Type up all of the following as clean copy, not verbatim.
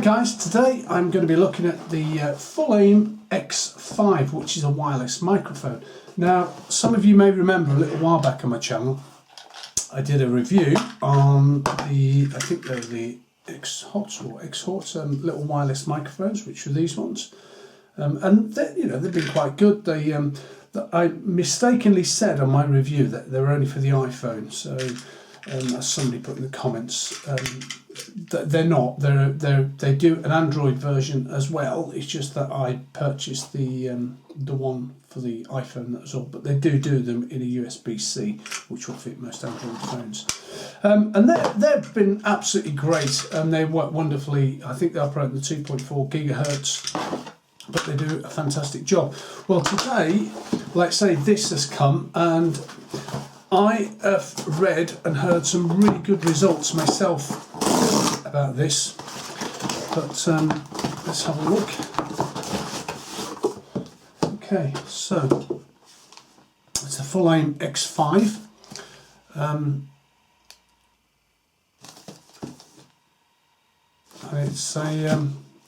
guys, today I'm going to be looking at the Fulaim X5, which is a wireless microphone. Now, some of you may remember a little while back on my channel I did a review on I think they're the X-Hots or X-Hots little wireless microphones, which are these ones, and they've been quite good. I mistakenly said on my review that they were only for the iPhone, so as somebody put in the comments, they're not. They do an Android version as well. It's just that I purchased the one for the iPhone, that's all. But they do them in a USB-C, which will fit most Android phones. And they've been absolutely great, and they work wonderfully. I think they operate at the 2.4 gigahertz. But they do a fantastic job. Well, today, let's say this has come, and I have read and heard some really good results myself about this. But let's have a look. Okay, so it's a Fulaim X5. And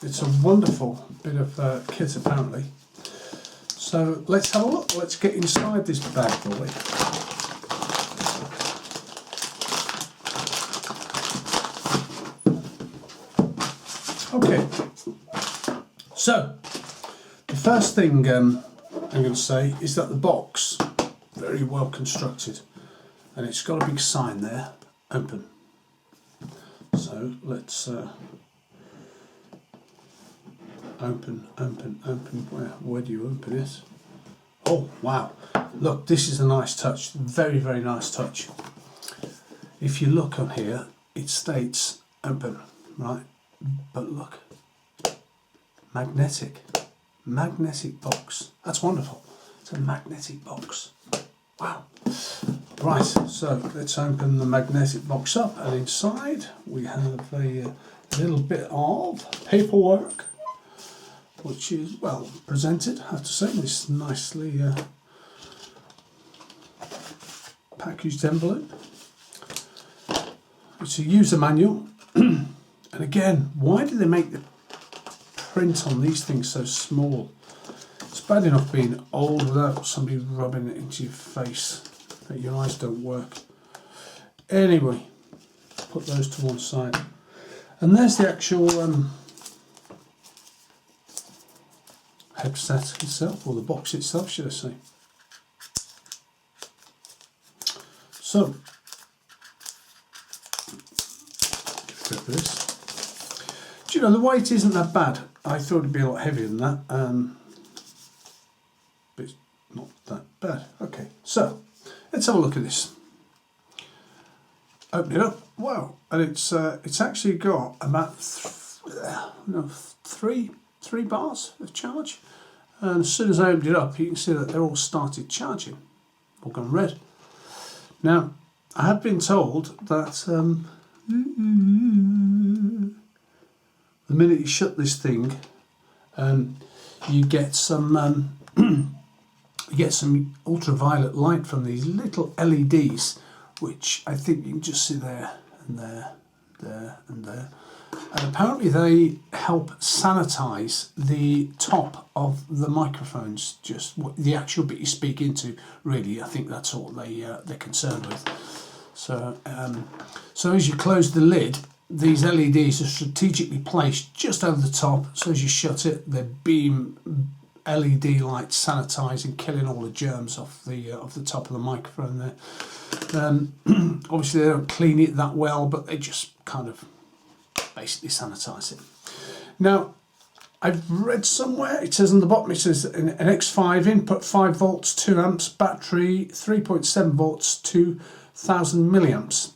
it's a wonderful bit of kit, apparently. So let's have a look. Let's get inside this bad boy. Okay. So the first thing I'm going to say is that the box, very well constructed, and it's got a big sign there, open. So let's open. Where do you open it? Oh wow, look, this is a nice touch, very nice touch. If you look on here, it states open, right? But look, magnetic box. That's wonderful. It's a magnetic box. Wow. Right, so let's open the magnetic box up, and inside we have a little bit of paperwork, which is well presented, I have to say. This nicely packaged envelope. It's a user manual. And again, why do they make the print on these things so small? It's bad enough being old without somebody rubbing it into your face, that your eyes don't work. Anyway, put those to one side. And there's the actual headset itself, or the box itself, should I say. So, get rid of this. Do you know, the weight isn't that bad. I thought it'd be a lot heavier than that, but it's not that bad. Okay, so let's have a look at this. Open it up. Wow, and it's actually got about three bars of charge. And as soon as I opened it up, you can see that they're all started charging, all gone red. Now, I have been told that the minute you shut this thing, you get some ultraviolet light from these little LEDs, which I think you can just see there and there, there and there. And apparently they help sanitize the top of the microphones, just the actual bit you speak into, really. I think that's all they're concerned with. So, so as you close the lid, these LEDs are strategically placed just over the top, so as you shut it, they beam LED light sanitizing, killing all the germs off the top of the microphone there. Obviously they don't clean it that well, but they just kind of basically sanitize it. Now, I've read somewhere, it says on the bottom, it says an X5 input 5 volts, 2 amps, battery 3.7 volts, 2000 milliamps.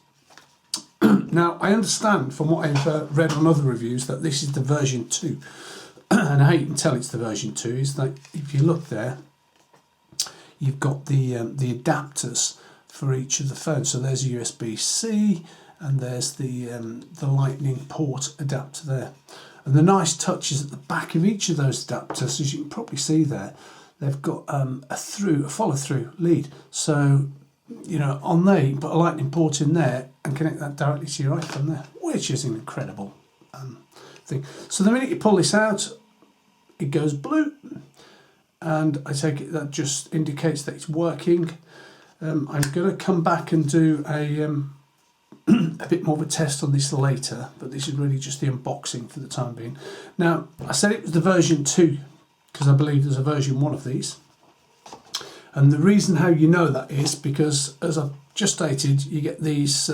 Now, I understand from what I've read on other reviews that this is the version 2. And how you can tell it's the version 2 is that if you look there, you've got the adapters for each of the phones. So there's a USB-C, and there's the lightning port adapter there. And the nice touch is at the back of each of those adapters, as you can probably see there, they've got a follow-through lead. So, you know, on there, you can put a lightning port in there and connect that directly to your iPhone there, which is an incredible thing. So the minute you pull this out, it goes blue, and I take it that just indicates that it's working. I'm going to come back and do a bit more of a test on this later, but this is really just the unboxing for the time being. Now, I said it was the version 2 because I believe there's a version 1 of these. And the reason how you know that is because, as I've just stated, you get these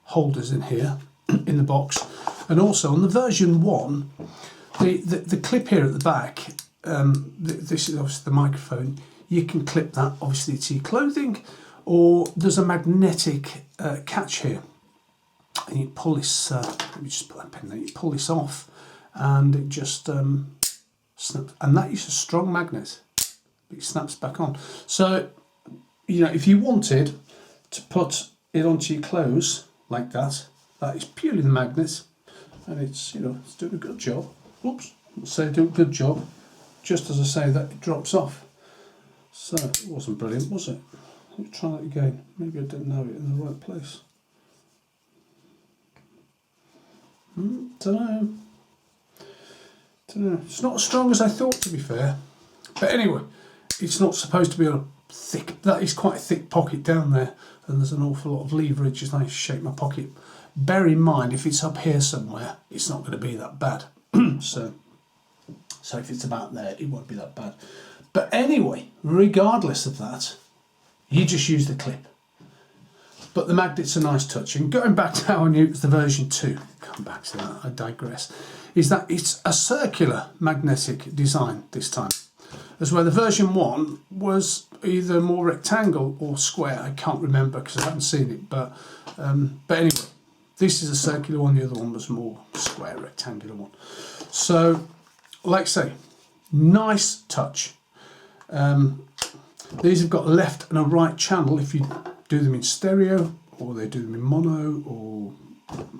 holders in here in the box, and also on the version 1, the clip here at the back, this is obviously the microphone, you can clip that obviously to your clothing, or there's a magnetic catch here, and you pull this, let me just put that pin there, you pull this off and it just snaps, and that is a strong magnet. It snaps back on. So, you know, if you wanted to put it onto your clothes like that, that is purely the magnet, and it's, you know, it's doing a good job. Oops, let's say do a good job. Just as I say that, it drops off. So it wasn't brilliant, was it? Let me try that again. Maybe I didn't have it in the right place. Don't know. It's not as strong as I thought, to be fair. But anyway, it's not supposed to be on a thick, that is quite a thick pocket down there, and there's an awful lot of leverage as I shape my pocket. Bear in mind, if it's up here somewhere, it's not going to be that bad. so if it's about there, it won't be that bad. But anyway, regardless of that, you just use the clip. But the magnet's a nice touch. And going back to how I knew it was the version 2, come back to that, I digress, is that it's a circular magnetic design this time. As where the version 1 was either more rectangle or square. I can't remember because I haven't seen it. But anyway, this is a circular one. The other one was more square, rectangular one. So, like I say, nice touch. These have got a left and a right channel if you do them in stereo, or they do them in mono, or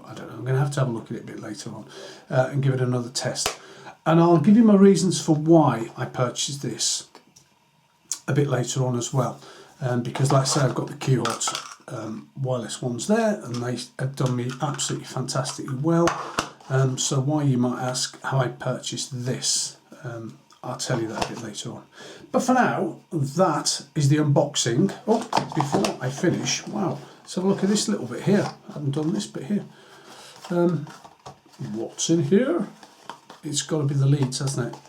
I don't know. I'm going to have a look at it a bit later on and give it another test. And I'll give you my reasons for why I purchased this a bit later on as well. Because like I say, I've got the Q-Hot wireless ones there, and they have done me absolutely fantastically well. So why, you might ask, how I purchased this. I'll tell you that a bit later on. But for now, that is the unboxing. Oh, before I finish, wow, let's have a look at this little bit here. I haven't done this bit here. What's in here? It's got to be the leads, hasn't it?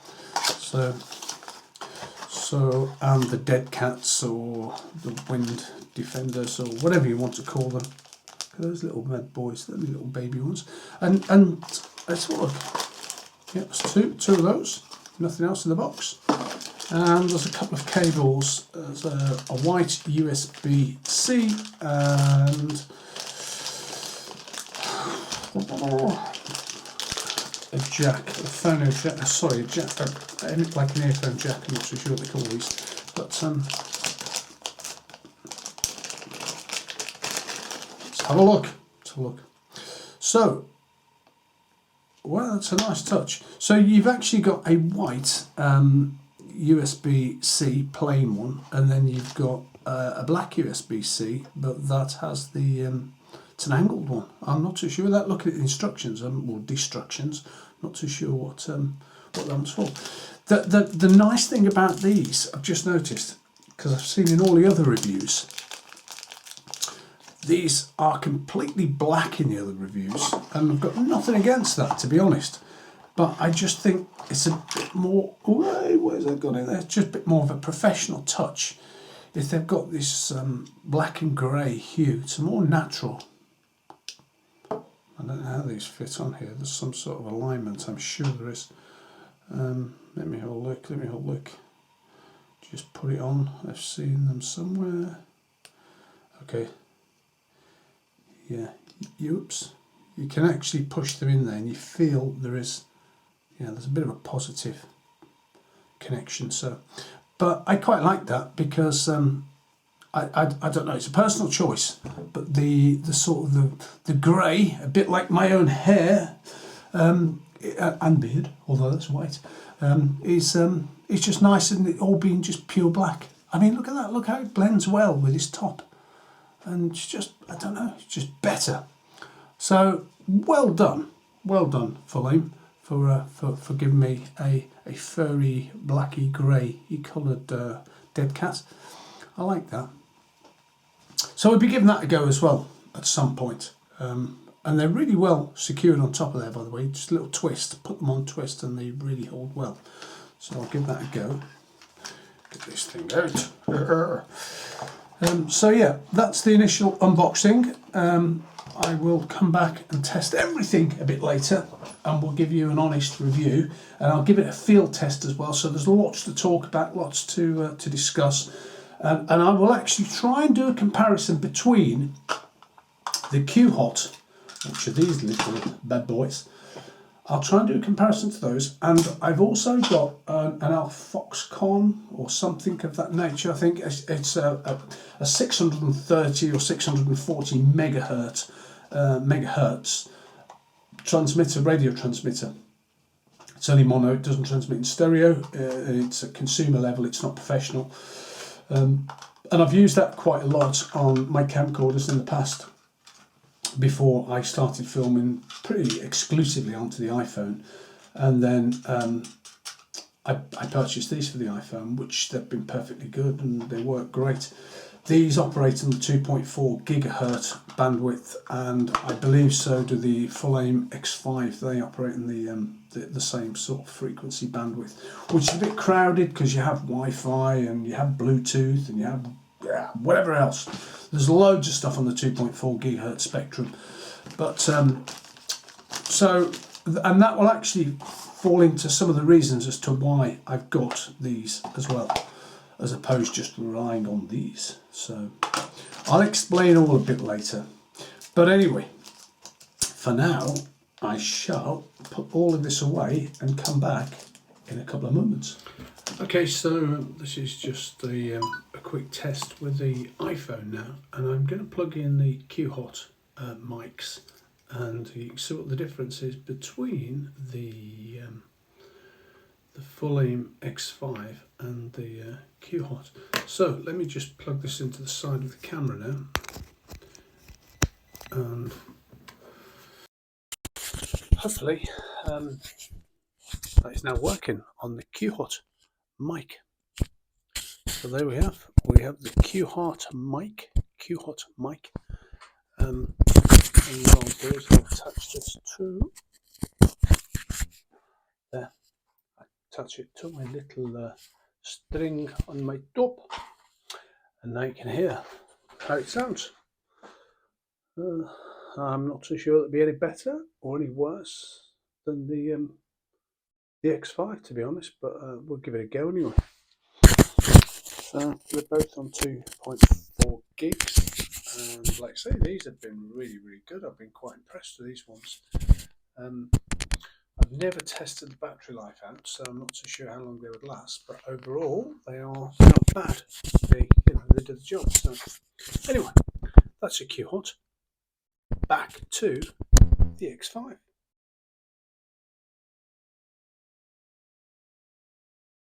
So, and the dead cats, or the wind defenders, or whatever you want to call them. Those little bad boys, the little baby ones. And let's have a look. Yeah, there's two of those. Nothing else in the box. And there's a couple of cables. There's a white USB-C and a jack, a phono jack, sorry, a jack, like an earphone jack. I'm not so sure what they call these. But let's have a look. So, well, that's a nice touch. So you've actually got a white USB-C plain one, and then you've got a black USB-C, but that has the it's an angled one. I'm not too sure. Without looking at the instructions, or destructions, not too sure what that one's for. The nice thing about these, I've just noticed, because I've seen in all the other reviews, these are completely black in the other reviews, and I've got nothing against that, to be honest. But I just think it's a bit more, where's that gone in there? Just a bit more of a professional touch. If they've got this black and grey hue, it's more natural. I don't know how these fit on here. There's some sort of alignment, I'm sure there is. Let me have a look. Just put it on. I've seen them somewhere. Okay. Yeah, oops. You can actually push them in there, and you feel there is, there's a bit of a positive connection. So, but I quite like that because I don't know, it's a personal choice, but the sort of the grey, a bit like my own hair and beard, although that's white, is just nice, and it all being just pure black. I mean, look at that. Look how it blends well with his top. And it's just, I don't know, it's just better. So, well done, Fulaim. for giving me a furry, blacky, grey coloured dead cat. I like that. So we'll be giving that a go as well at some point. And they're really well secured on top of there, by the way. Just a little twist, put them on twist, and they really hold well. So I'll give that a go. Get this thing out. So yeah, that's the initial unboxing. I will come back and test everything a bit later, and we'll give you an honest review, and I'll give it a field test as well. So there's lots to talk about, lots to discuss, and I will actually try and do a comparison between the Q-Hot, which are these little bad boys. I'll try and do a comparison to those, and I've also got an Foxconn or something of that nature. I think it's a 630 or 640 megahertz transmitter, radio transmitter. It's only mono, it doesn't transmit in stereo. It's at consumer level, it's not professional. And I've used that quite a lot on my camcorders in the past, before I started filming pretty exclusively onto the iPhone. And then I purchased these for the iPhone, which they've been perfectly good and they work great. These operate on the 2.4 gigahertz bandwidth, and I believe so do the Fulaim X5. They operate in the same sort of frequency bandwidth, which is a bit crowded because you have Wi-Fi and you have Bluetooth and you have whatever else. There's loads of stuff on the 2.4 gigahertz spectrum, but and that will actually fall into some of the reasons as to why I've got these as well, as opposed to just relying on these. So I'll explain all a bit later. But anyway, for now, I shall put all of this away and come back in a couple of moments. Okay, so this is just a quick test with the iPhone now, and I'm going to plug in the Q-Hot mics, and you can see what the difference is between the Fulaim X5 and the Q-Hot. So let me just plug this into the side of the camera now, and hopefully that is now working on the Q-Hot mic. So there we have the Q-Hot mic. And what I'll do is I'll attach this to there. I attach it to my little string on my top, and now you can hear how it sounds. I'm not so sure it'll be any better or any worse than the X5, to be honest, but we'll give it a go anyway. So they're both on 2.4 gigs, and like I say, these have been really good. I've been quite impressed with these ones. I've never tested the battery life out, so I'm not so sure how long they would last, but overall they're not bad. They do the job. So anyway, that's a Q-Hot. Back to the X5.